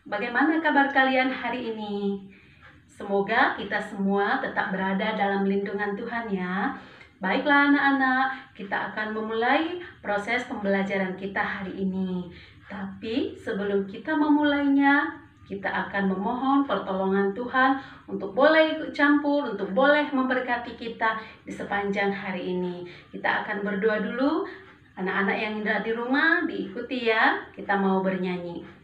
Bagaimana kabar kalian hari ini? Semoga kita semua tetap berada dalam lindungan Tuhan ya. Baiklah anak-anak, kita akan memulai proses pembelajaran kita hari ini. Tapi sebelum kita memulainya, kita akan memohon pertolongan Tuhan untuk boleh ikut campur, untuk boleh memberkati kita di sepanjang hari ini. Kita akan berdoa dulu. Anak-anak yang ada di rumah diikuti ya. Kita mau bernyanyi.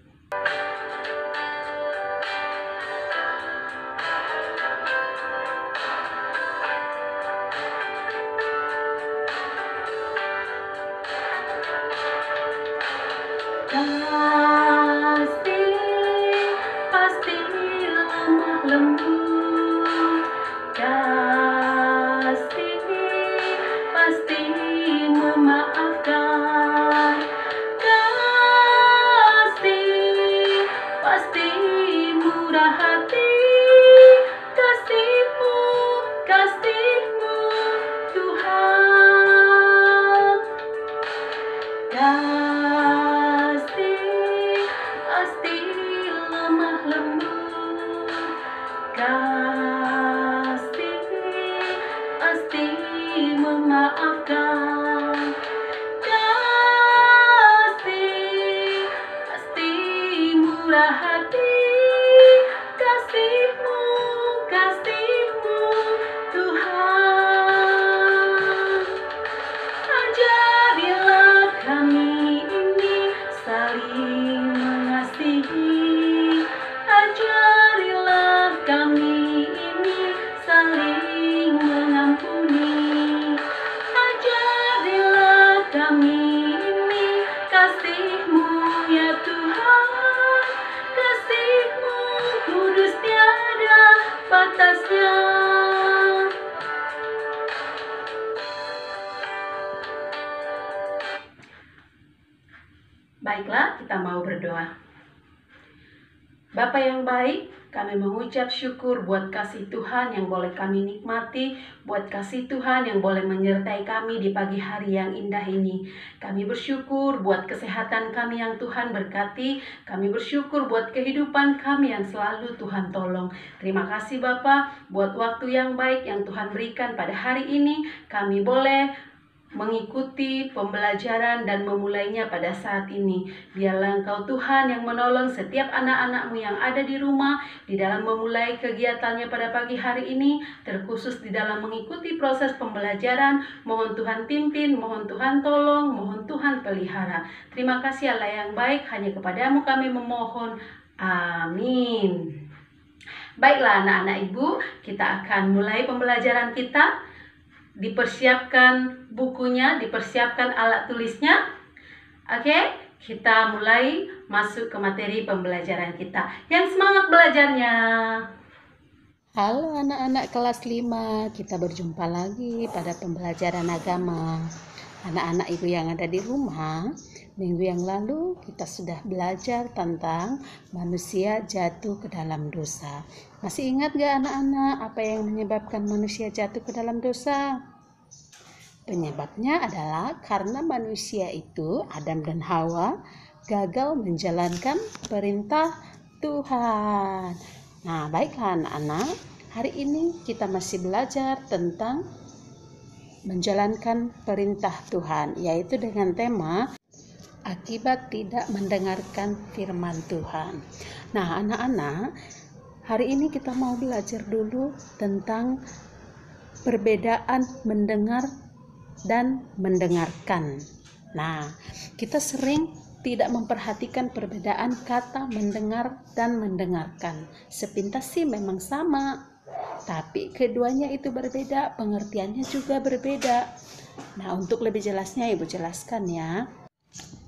Kasih pasti lemah lembut, kasih pasti memaafkan, kasih pasti murah hati, kasih-Mu Tuhan. Kasih pasti lemah lembut, kasih pasti memaafkan, kasih pasti murah hati, kasih-Mu Tuhan. Ajarilah kami ini saling mengasihi, ajarilah kami ini saling mengampuni, ajarilah kami ini kasih-Mu ya Tuhan, kasih-Mu kudus tiada batasnya. Baiklah, kita mau berdoa. Bapa yang baik, kami mengucap syukur buat kasih Tuhan yang boleh kami nikmati, buat kasih Tuhan yang boleh menyertai kami di pagi hari yang indah ini. Kami bersyukur buat kesehatan kami yang Tuhan berkati, kami bersyukur buat kehidupan kami yang selalu Tuhan tolong. Terima kasih Bapa buat waktu yang baik yang Tuhan berikan pada hari ini, kami boleh mengikuti pembelajaran dan memulainya pada saat ini. Biarlah Engkau Tuhan yang menolong setiap anak-anak-Mu yang ada di rumah di dalam memulai kegiatannya pada pagi hari ini, terkhusus di dalam mengikuti proses pembelajaran. Mohon Tuhan pimpin, mohon Tuhan tolong, mohon Tuhan pelihara. Terima kasih Allah yang baik, hanya kepadamu kami memohon. Amin. Baiklah anak-anak ibu, kita akan mulai pembelajaran kita. Dipersiapkan bukunya, dipersiapkan alat tulisnya. Oke, kita mulai masuk ke materi pembelajaran kita. Yang semangat belajarnya. Halo anak-anak kelas 5, kita berjumpa lagi pada pembelajaran agama. Anak-anak ibu yang ada di rumah, minggu yang lalu kita sudah belajar tentang manusia jatuh ke dalam dosa. Masih ingat gak anak-anak apa yang menyebabkan manusia jatuh ke dalam dosa? Penyebabnya adalah karena manusia itu, Adam dan Hawa, gagal menjalankan perintah Tuhan. Nah, baiklah anak-anak, hari ini kita masih belajar tentang menjalankan perintah Tuhan, yaitu dengan tema akibat tidak mendengarkan firman Tuhan. Nah, anak-anak, hari ini kita mau belajar dulu tentang perbedaan mendengar dan mendengarkan. Nah, kita sering tidak memperhatikan perbedaan kata mendengar dan mendengarkan. Sepintas sih memang sama, tapi keduanya itu berbeda, pengertiannya juga berbeda. Nah, untuk lebih jelasnya Ibu jelaskan ya.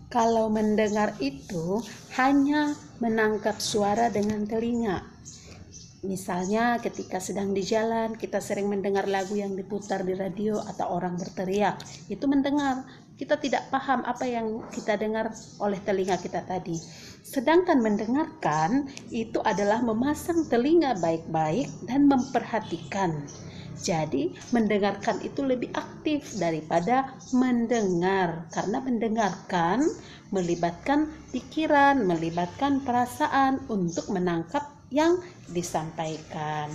Kalau mendengar itu hanya menangkap suara dengan telinga. Misalnya ketika sedang di jalan, kita sering mendengar lagu yang diputar di radio atau orang berteriak. Itu mendengar. Kita tidak paham apa yang kita dengar oleh telinga kita tadi. Sedangkan mendengarkan itu adalah memasang telinga baik-baik dan memperhatikan. Jadi mendengarkan itu lebih aktif daripada mendengar, karena mendengarkan melibatkan pikiran, melibatkan perasaan untuk menangkap yang disampaikan.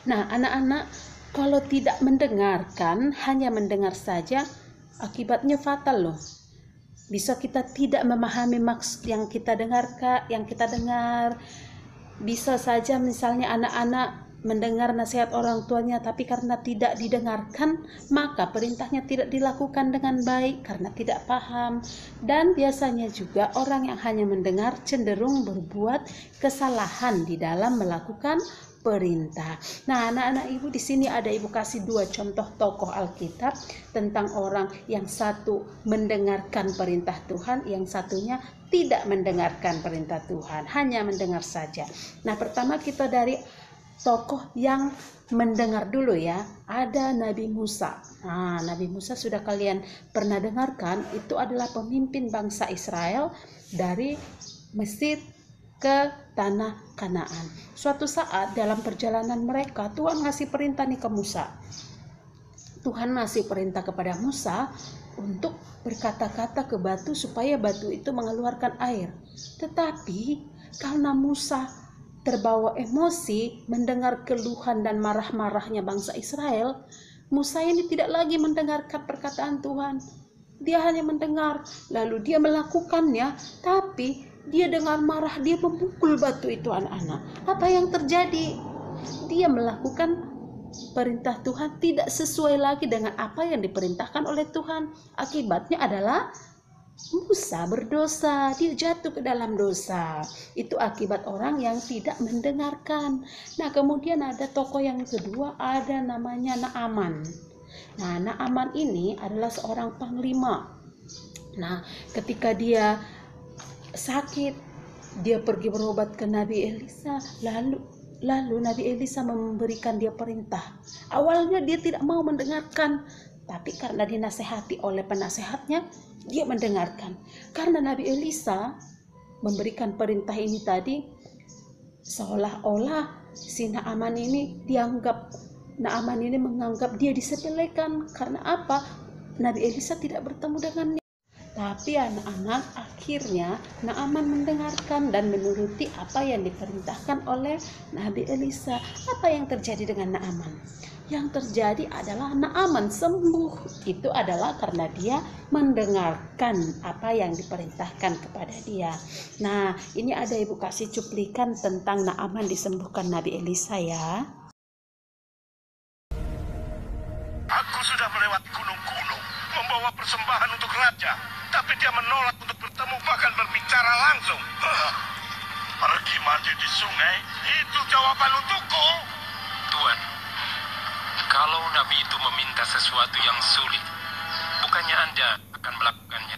Nah, anak-anak, kalau tidak mendengarkan, hanya mendengar saja, akibatnya fatal loh. Bisa kita tidak memahami maksud yang kita dengar. Bisa saja misalnya anak-anak mendengar nasihat orang tuanya, tapi karena tidak didengarkan, maka perintahnya tidak dilakukan dengan baik karena tidak paham. Dan biasanya juga orang yang hanya mendengar cenderung berbuat kesalahan di dalam melakukan perintah. Nah, anak-anak ibu, di sini ada ibu kasih 2 contoh tokoh Alkitab tentang orang yang satu mendengarkan perintah Tuhan, yang satunya tidak mendengarkan perintah Tuhan, hanya mendengar saja. Nah, pertama kita dari tokoh yang mendengar dulu ya. Ada Nabi Musa. Nah, Nabi Musa sudah kalian pernah dengarkan, itu adalah pemimpin bangsa Israel dari Mesir ke tanah Kanaan. Suatu saat dalam perjalanan mereka, Tuhan ngasih perintah nih ke Musa. Tuhan ngasih perintah kepada Musa untuk berkata-kata ke batu supaya batu itu mengeluarkan air. Tetapi karena Musa terbawa emosi mendengar keluhan dan marah-marahnya bangsa Israel, Musa ini tidak lagi mendengarkan perkataan Tuhan. Dia hanya mendengar, lalu dia melakukannya, tapi dia dengan marah, dia memukul batu itu anak-anak. Apa yang terjadi? Dia melakukan perintah Tuhan tidak sesuai lagi dengan apa yang diperintahkan oleh Tuhan. Akibatnya adalah Musa berdosa, dia jatuh ke dalam dosa. Itu akibat orang yang tidak mendengarkan. Nah, kemudian ada tokoh yang kedua, ada namanya Naaman. Nah, Naaman ini adalah seorang panglima. Nah, ketika dia sakit, dia pergi berobat ke Nabi Elisa, lalu Nabi Elisa memberikan dia perintah. Awalnya dia tidak mau mendengarkan, tapi karena dinasehati oleh penasehatnya, dia mendengarkan. Karena Nabi Elisa memberikan perintah ini tadi, seolah-olah si Naaman ini menganggap dia disepelekan. Karena apa? Nabi Elisa tidak bertemu dengannya. Tapi anak-anak, akhirnya Naaman mendengarkan dan menuruti apa yang diperintahkan oleh Nabi Elisa. Apa yang terjadi dengan Naaman? Yang terjadi adalah Naaman sembuh. Itu adalah karena dia mendengarkan apa yang diperintahkan kepada dia. Nah, ini ada ibu kasih cuplikan tentang Naaman disembuhkan Nabi Elisa ya. Aku sudah melewati gunung-gunung, membawa persembahan untuk raja, tapi dia menolak untuk bertemu bahkan berbicara langsung. Pergi mandi di sungai, itu jawaban untukku. Tuan, kalau Nabi itu meminta sesuatu yang sulit, bukannya Anda akan melakukannya?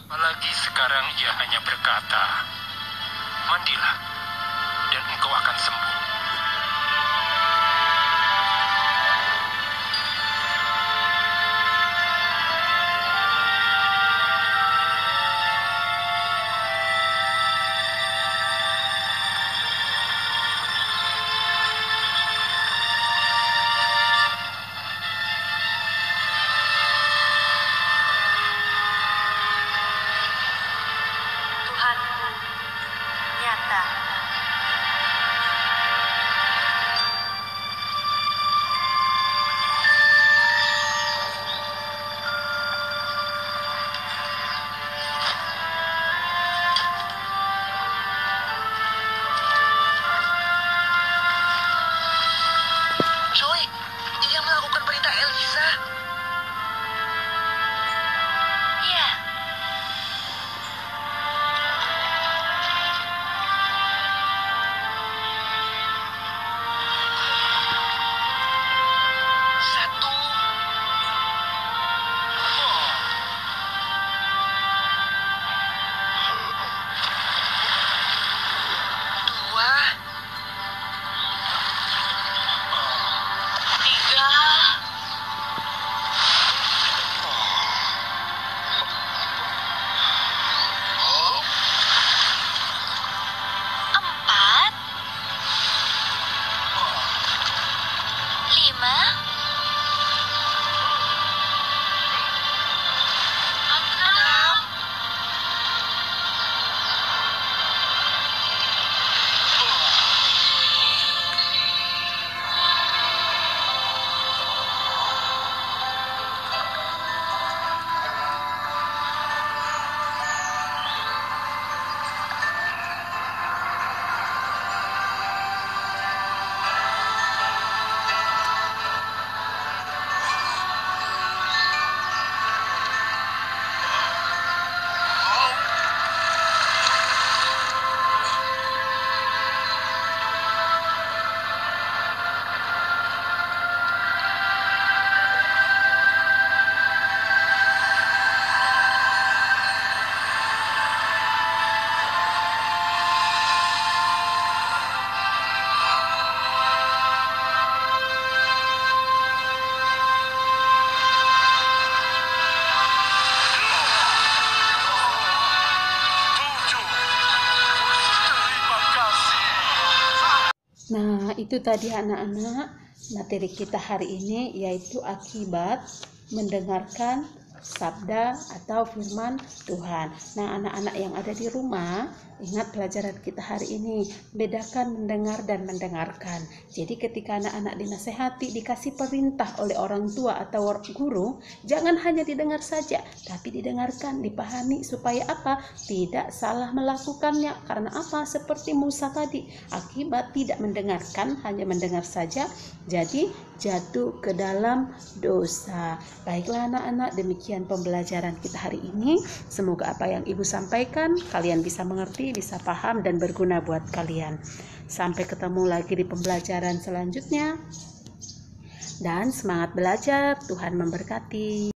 Apalagi sekarang ia hanya berkata, mandilah dan engkau akan sembuh. Tuhanku nyata Nah, itu tadi anak-anak materi kita hari ini, yaitu akibat mendengarkan sabda atau firman Tuhan. Nah, anak-anak yang ada di rumah, ingat pelajaran kita hari ini, bedakan mendengar dan mendengarkan. Jadi ketika anak-anak dinasehati, dikasih perintah oleh orang tua atau guru, jangan hanya didengar saja, tapi didengarkan, dipahami supaya apa? Tidak salah melakukannya. Karena apa? Seperti Musa tadi, akibat tidak mendengarkan, hanya mendengar saja, jadi jatuh ke dalam dosa. Baiklah anak-anak, demikian pembelajaran kita hari ini. Semoga apa yang Ibu sampaikan kalian bisa mengerti, bisa paham dan berguna buat kalian. Sampai ketemu lagi di pembelajaran selanjutnya. Dan semangat belajar, Tuhan memberkati.